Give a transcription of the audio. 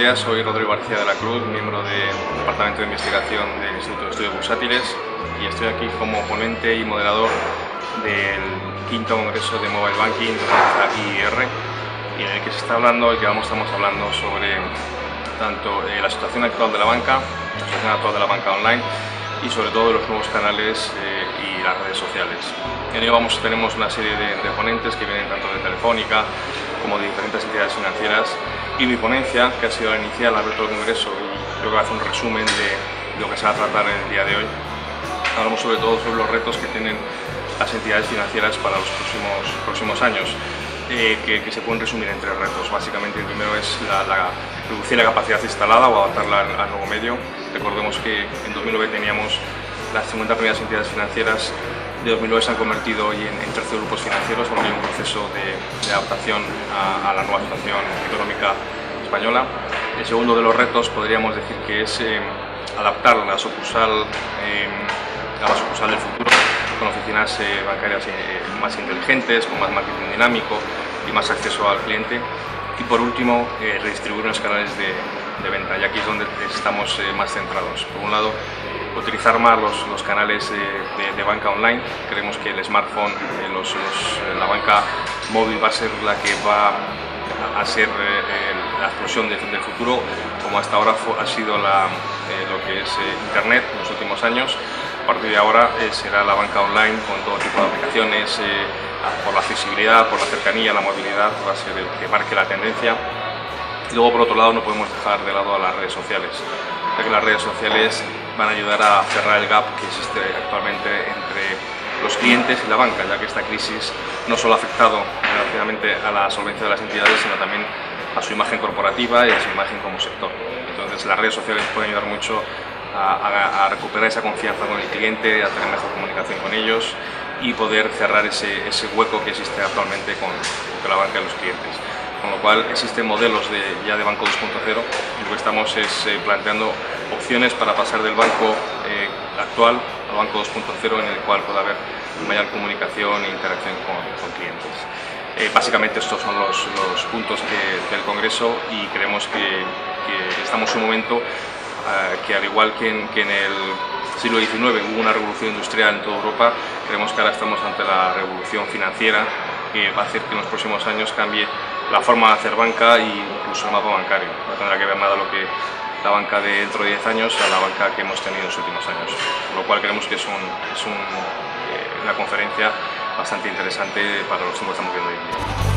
días, soy Rodrigo García de la Cruz, miembro del Departamento de Investigación del Instituto de Estudios Bursátiles, y estoy aquí como ponente y moderador del quinto congreso de Mobile Banking de la IIR, y en el que se está hablando y que estamos hablando sobre tanto la situación actual de la banca, la situación actual de la banca online y sobre todo de los nuevos canales y las redes sociales. En ello tenemos una serie de ponentes que vienen tanto de Telefónica como de diferentes entidades financieras, y mi ponencia, que ha sido la inicial, abierto el congreso, y creo que hace un resumen de lo que se va a tratar en el día de hoy. Hablamos sobre todo sobre los retos que tienen las entidades financieras para los próximos años, que se pueden resumir en tres retos. Básicamente, el primero es reducir la capacidad instalada o adaptarla al nuevo medio. Recordemos que en 2009 teníamos las 50 primeras entidades financieras. De 2009 se han convertido hoy en 13 grupos financieros, porque hay un proceso de adaptación a la nueva situación económica española. El segundo de los retos podríamos decir que es adaptar la sucursal del futuro, con oficinas bancarias más inteligentes, con más marketing dinámico y más acceso al cliente. Y por último, redistribuir los canales de venta, y aquí es donde estamos más centrados. Por un lado, utilizar más los canales de banca online. Creemos que el smartphone, la banca móvil va a ser la que va a ser la explosión del futuro, como hasta ahora ha sido lo que es Internet en los últimos años. A partir de ahora será la banca online con todo tipo de aplicaciones, por la accesibilidad, por la cercanía, la movilidad, va a ser el que marque la tendencia. Y luego, por otro lado, no podemos dejar de lado a las redes sociales, ya que las redes sociales van a ayudar a cerrar el gap que existe actualmente entre los clientes y la banca, ya que esta crisis no solo ha afectado negativamente a la solvencia de las entidades, sino también a su imagen corporativa y a su imagen como sector. Entonces, las redes sociales pueden ayudar mucho a recuperar esa confianza con el cliente, a tener mejor comunicación con ellos y poder cerrar ese hueco que existe actualmente con la banca y los clientes. Con lo cual, existen modelos ya de banco 2.0, y lo que estamos es planteando opciones para pasar del banco actual al banco 2.0, en el cual pueda haber mayor comunicación e interacción con clientes. Básicamente estos son los puntos del Congreso, y creemos que estamos en un momento que, al igual que en el siglo XIX hubo una revolución industrial en toda Europa, creemos que ahora estamos ante la revolución financiera, que va a hacer que en los próximos años cambie la forma de hacer banca e incluso el mapa bancario. No tendrá que ver nada lo que la banca de dentro de 10 años a la banca que hemos tenido en los últimos años. Con lo cual creemos que es una conferencia bastante interesante para los tiempos que estamos viendo hoy en día.